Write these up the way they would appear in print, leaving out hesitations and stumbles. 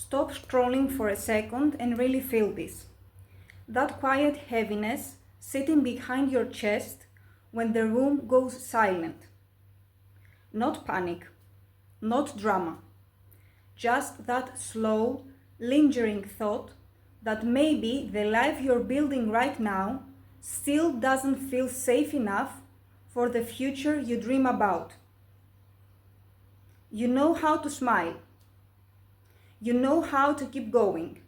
Stop scrolling for a second and really feel this. That quiet heaviness sitting behind your chest when the room goes silent. Not panic, not drama, just that slow, lingering thought that maybe the life you're building right now still doesn't feel safe enough for the future you dream about. You know how to smile. You know how to keep going.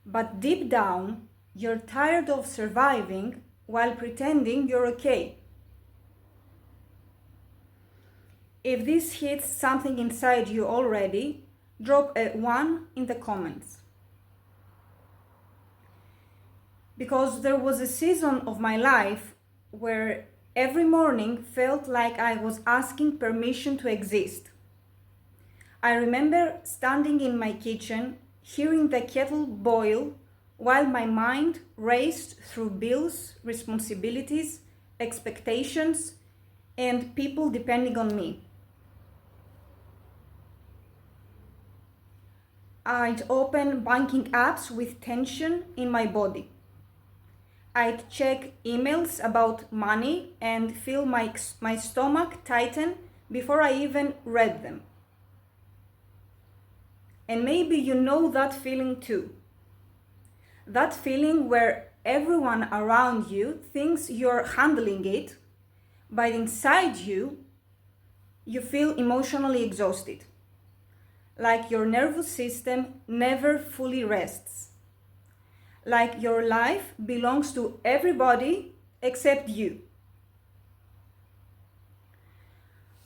But deep down, you're tired of surviving while pretending you're okay. If this hits something inside you already, drop a 1 in the comments. Because there was a season of my life where every morning felt like I was asking permission to exist. I remember standing in my kitchen, hearing the kettle boil while my mind raced through bills, responsibilities, expectations, and people depending on me. I'd open banking apps with tension in my body. I'd check emails about money and feel my stomach tighten before I even read them. And maybe you know that feeling too. That feeling where everyone around you thinks you're handling it, but inside you feel emotionally exhausted. Like your nervous system never fully rests. Like your life belongs to everybody except you.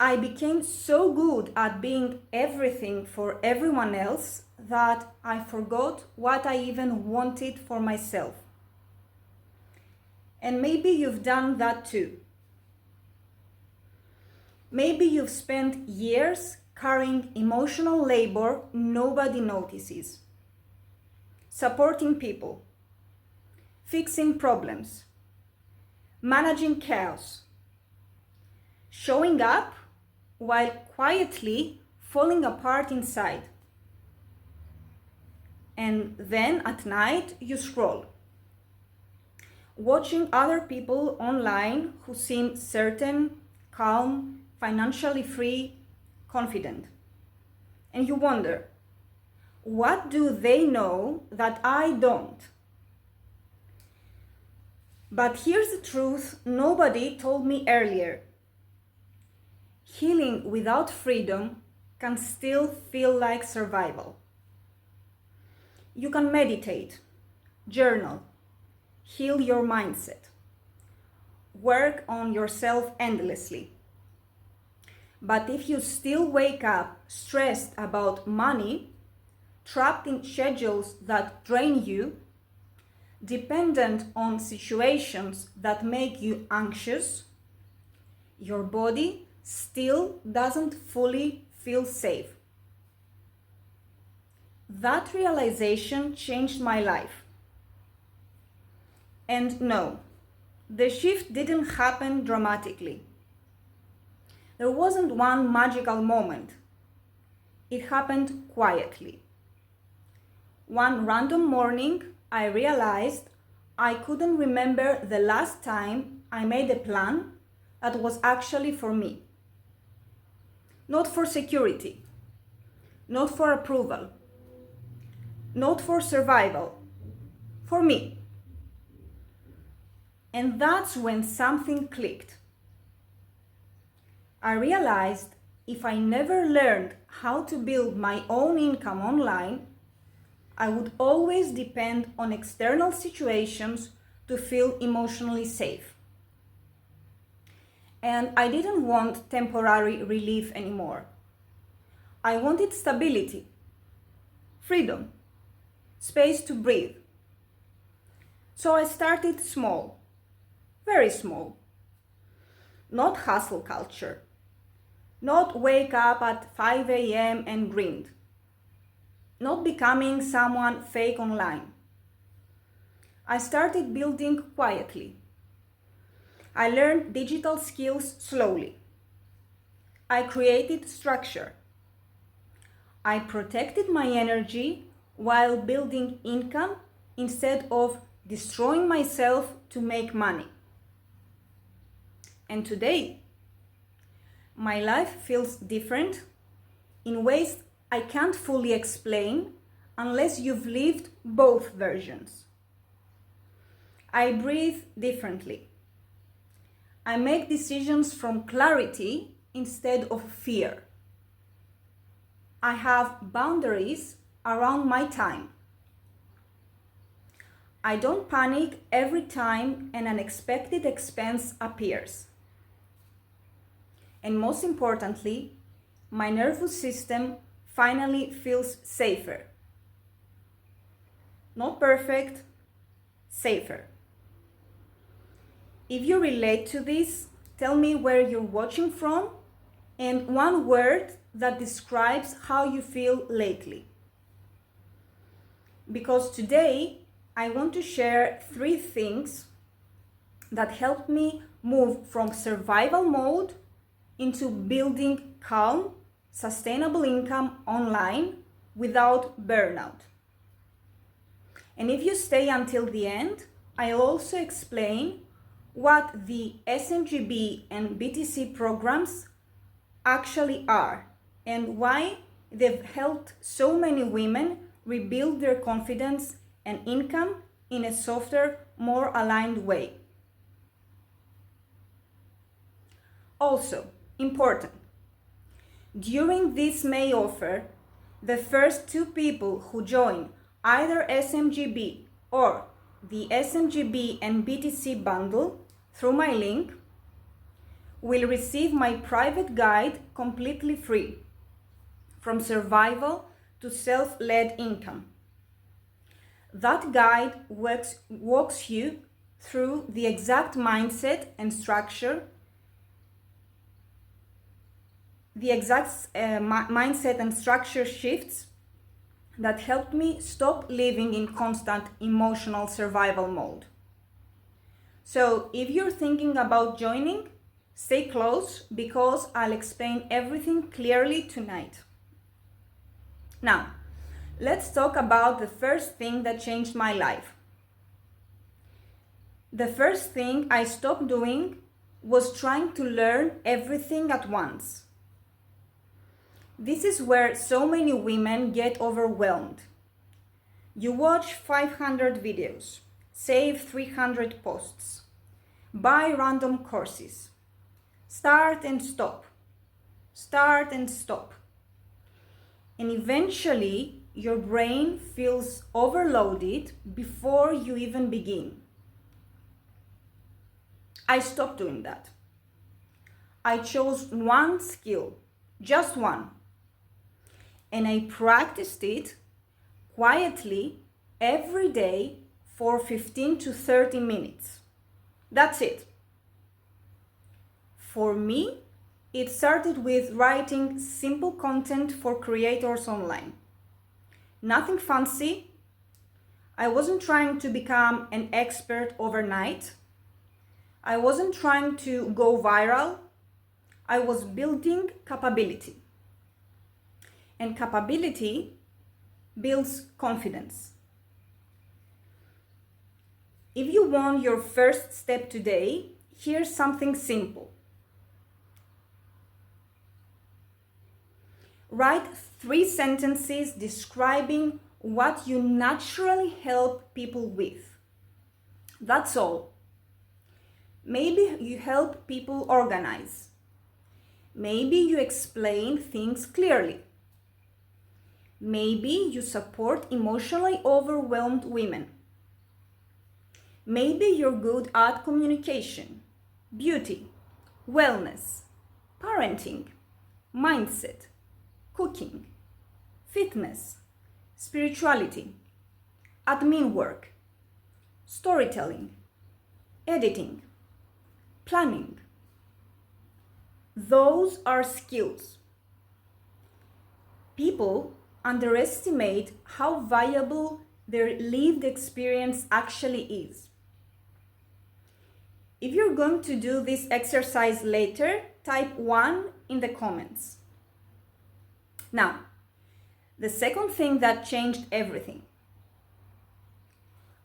I became so good at being everything for everyone else that I forgot what I even wanted for myself. And maybe you've done that too. Maybe you've spent years carrying emotional labor nobody notices. Supporting people, fixing problems, managing chaos, showing up while quietly falling apart inside. And then at night you scroll, watching other people online who seem certain, calm, financially free, confident. And you wonder, what do they know that I don't? But here's the truth nobody told me earlier. Healing without freedom can still feel like survival. You can meditate, journal, heal your mindset, work on yourself endlessly. But if you still wake up stressed about money, trapped in schedules that drain you, dependent on situations that make you anxious, your body still doesn't fully feel safe. That realization changed my life. And no, the shift didn't happen dramatically. There wasn't one magical moment. It happened quietly. One random morning, I realized I couldn't remember the last time I made a plan that was actually for me. Not for security, not for approval, not for survival, for me. And that's when something clicked. I realized if I never learned how to build my own income online, I would always depend on external situations to feel emotionally safe. And I didn't want temporary relief anymore. I wanted stability, freedom, space to breathe. So I started small, very small. Not hustle culture, not wake up at 5 a.m. and grind. Not becoming someone fake online. I started building quietly. I learned digital skills slowly. I created structure. I protected my energy while building income instead of destroying myself to make money. And today, my life feels different in ways I can't fully explain unless you've lived both versions. I breathe differently. I make decisions from clarity instead of fear. I have boundaries around my time. I don't panic every time an unexpected expense appears. And most importantly, my nervous system finally feels safer. Not perfect, safer. If you relate to this, tell me where you're watching from and one word that describes how you feel lately. Because today, I want to share 3 things that helped me move from survival mode into building calm, sustainable income online without burnout. And if you stay until the end, I'll also explain what the SMGB and BTC programs actually are and why they've helped so many women rebuild their confidence and income in a softer, more aligned way. Also, important, during this May offer, the first 2 people who join either SMGB or the SMGB and BTC bundle through my link will receive my private guide completely free, from survival to self-led income. That guide walks you through the exact mindset and structure, shifts that helped me stop living in constant emotional survival mode. So if you're thinking about joining, stay close because I'll explain everything clearly tonight. Now, let's talk about the first thing that changed my life. The first thing I stopped doing was trying to learn everything at once. This is where so many women get overwhelmed. You watch 500 videos, save 300 posts, buy random courses, start and stop, and eventually your brain feels overloaded before you even begin. I stopped doing that. I chose one skill, just one, and I practiced it quietly every day for 15 to 30 minutes. That's it. For me, it started with writing simple content for creators online. Nothing fancy. I wasn't trying to become an expert overnight. I wasn't trying to go viral. I was building capability. And capability builds confidence. If you want your first step today, here's something simple. Write 3 sentences describing what you naturally help people with. That's all. Maybe you help people organize. Maybe you explain things clearly. Maybe you support emotionally overwhelmed women. Maybe you're good at communication, beauty, wellness, parenting, mindset, cooking, fitness, spirituality, admin work, storytelling, editing, planning. Those are skills. People underestimate how valuable their lived experience actually is. If you're going to do this exercise later, type 1 in the comments. Now, The second thing that changed everything.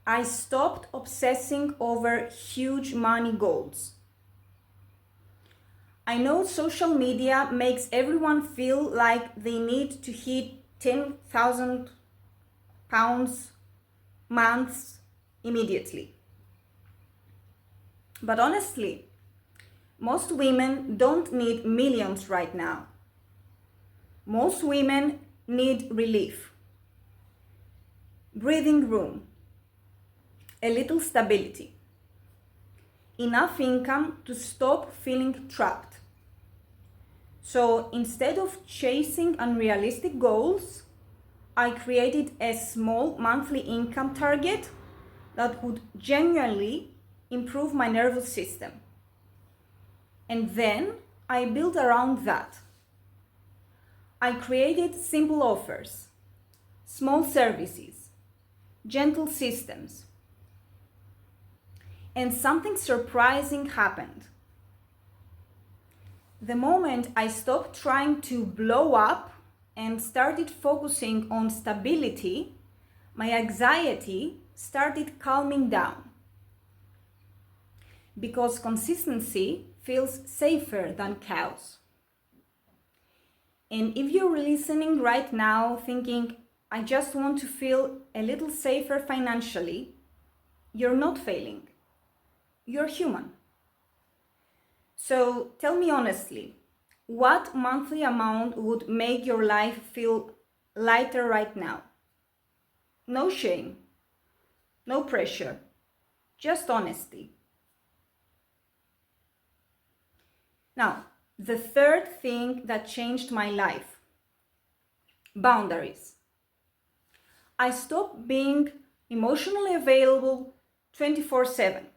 I stopped obsessing over huge money goals. I know social media makes everyone feel like they need to hit 10,000 pounds months immediately. But honestly, most women don't need millions right now. Most women need relief, breathing room, a little stability, enough income to stop feeling trapped. So instead of chasing unrealistic goals, I created a small monthly income target that would genuinely improve my nervous system. And then I built around that. I created simple offers, small services, gentle systems. And something surprising happened. The moment I stopped trying to blow up and started focusing on stability, my anxiety started calming down. Because consistency feels safer than chaos. And if you're listening right now thinking, I just want to feel a little safer financially, you're not failing. You're human. So tell me honestly, what monthly amount would make your life feel lighter right now? No shame, no pressure, just honesty. Now, the third thing that changed my life, boundaries. I stopped being emotionally available 24/7.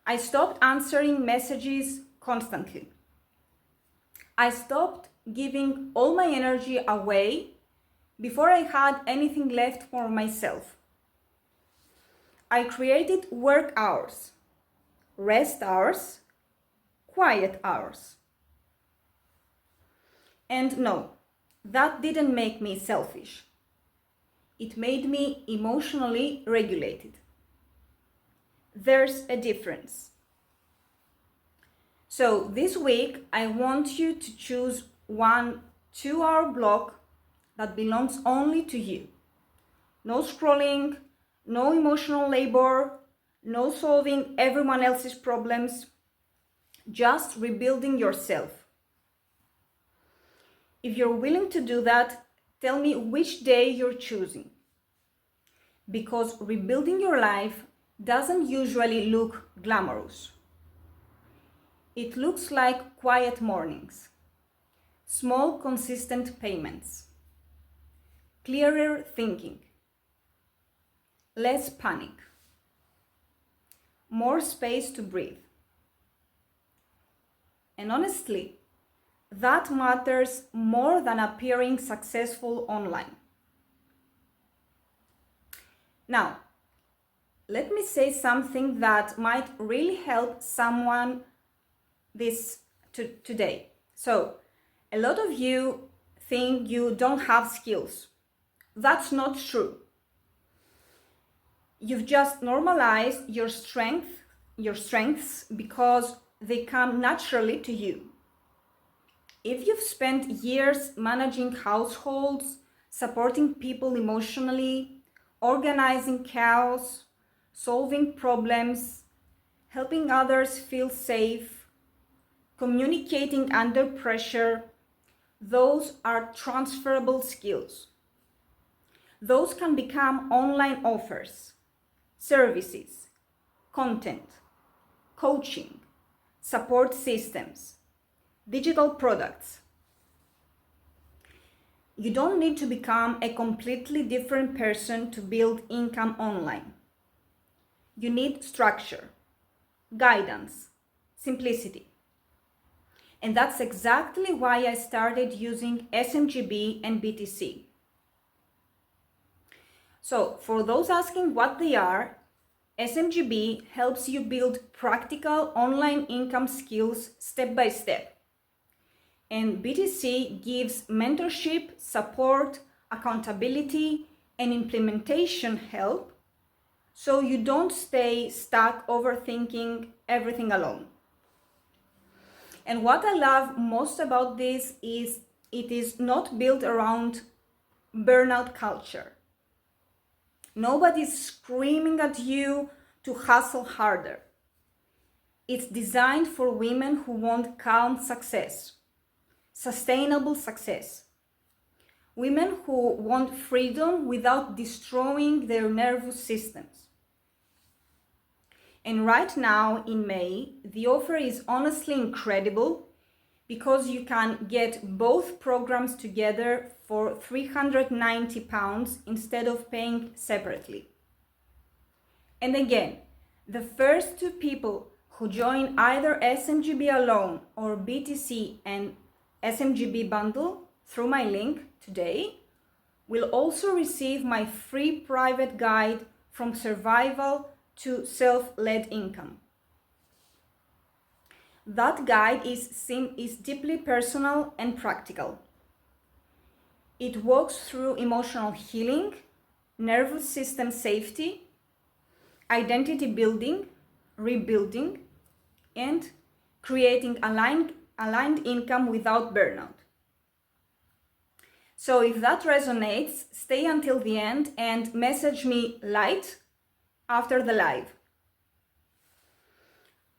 I stopped answering messages constantly. I stopped giving all my energy away before I had anything left for myself. I created work hours, rest hours, quiet hours. And no, that didn't make me selfish. It made me emotionally regulated. There's a difference. So this week, I want you to choose 1 2-hour block that belongs only to you. No scrolling, no emotional labor, no solving everyone else's problems, just rebuilding yourself. If you're willing to do that, tell me which day you're choosing. Because rebuilding your life doesn't usually look glamorous. It looks like quiet mornings, small consistent payments, clearer thinking, less panic, more space to breathe. And honestly, that matters more than appearing successful online. Now, let me say something that might really help someone today. So, a lot of you think you don't have skills. That's not true. You've just normalized your strengths because they come naturally to you. If you've spent years managing households, supporting people emotionally, organizing chaos, solving problems, helping others feel safe, communicating under pressure, those are transferable skills. Those can become online offers, services, content, coaching, support systems, digital products. You don't need to become a completely different person to build income online. You need structure, guidance, simplicity. And that's exactly why I started using SMGB and BTC. So for those asking what they are, SMGB helps you build practical online income skills step by step. And BTC gives mentorship, support, accountability, and implementation help, so you don't stay stuck overthinking everything alone. And what I love most about this is it is not built around burnout culture. Nobody's screaming at you to hustle harder. It's designed for women who want calm success, sustainable success. Women who want freedom without destroying their nervous systems. And right now in May, the offer is honestly incredible because you can get both programs together for £390 instead of paying separately. And again, the first 2 people who join either SMGB alone or BTC and SMGB bundle through my link today will also receive my free private guide from survival to self-led income. That guide is deeply personal and practical. It walks through emotional healing, nervous system safety, identity building, rebuilding, and creating aligned income without burnout. So if that resonates, stay until the end and message me light after the live.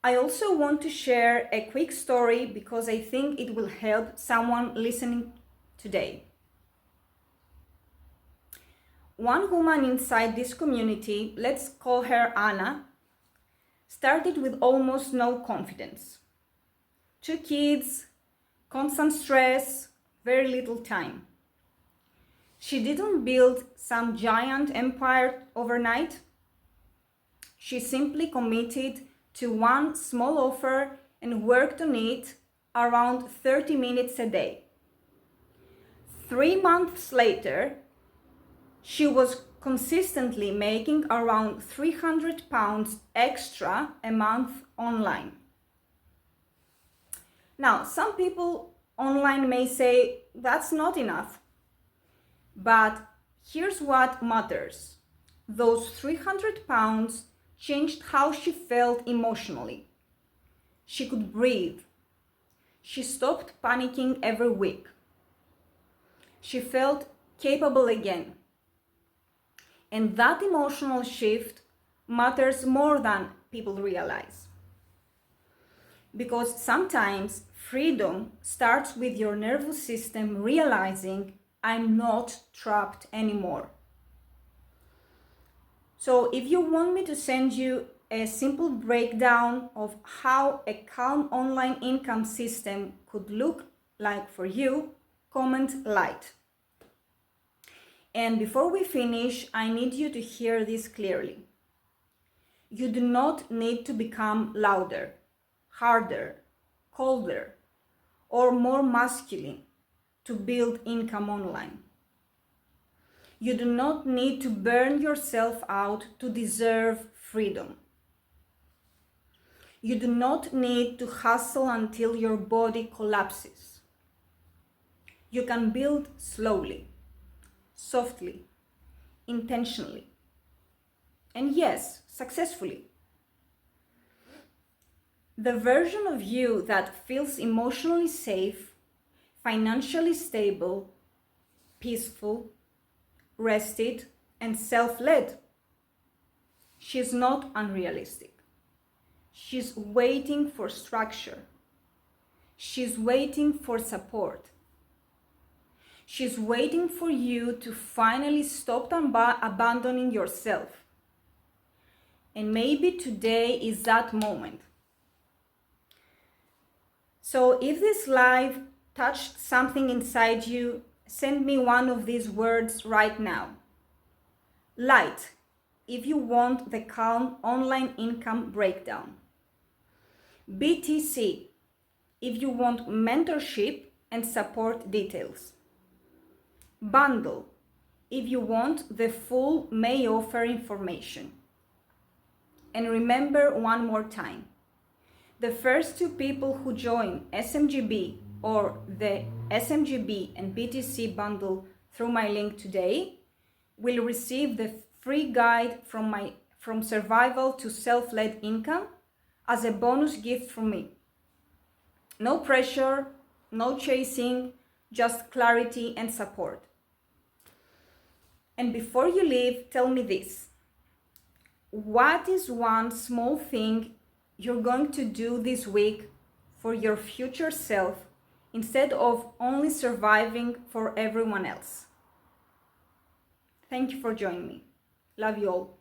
I also want to share a quick story because I think it will help someone listening today. One woman inside this community, let's call her Anna, started with almost no confidence. 2 kids, constant stress, very little time. She didn't build some giant empire overnight. She simply committed to one small offer and worked on it around 30 minutes a day. 3 months later, she was consistently making around £300 extra a month online. Now, some people online may say that's not enough, but here's what matters. Those £300 changed how she felt emotionally. She could breathe. She stopped panicking every week. She felt capable again. And that emotional shift matters more than people realize. Because sometimes freedom starts with your nervous system realizing I'm not trapped anymore. So if you want me to send you a simple breakdown of how a calm online income system could look like for you, comment light. And before we finish, I need you to hear this clearly. You do not need to become louder, harder, colder, or more masculine to build income online. You do not need to burn yourself out to deserve freedom. You do not need to hustle until your body collapses. You can build slowly, softly, intentionally, and yes, successfully. The version of you that feels emotionally safe, financially stable, peaceful, rested, and self-led. She's not unrealistic. She's waiting for structure. She's waiting for support. She's waiting for you to finally stop abandoning yourself. And maybe today is that moment. So if this live touched something inside you, send me one of these words right now. Light, if you want the calm online income breakdown. BTC, if you want mentorship and support details. Bundle, if you want the full May offer information. And remember one more time, the first 2 people who join SMGB or the SMGB and BTC bundle through my link today will receive the free guide from survival to self-led income as a bonus gift from me. No pressure, no chasing, just clarity and support. And before you leave, tell me this. What is one small thing you're going to do this week for your future self instead of only surviving for everyone else? Thank you for joining me. Love you all.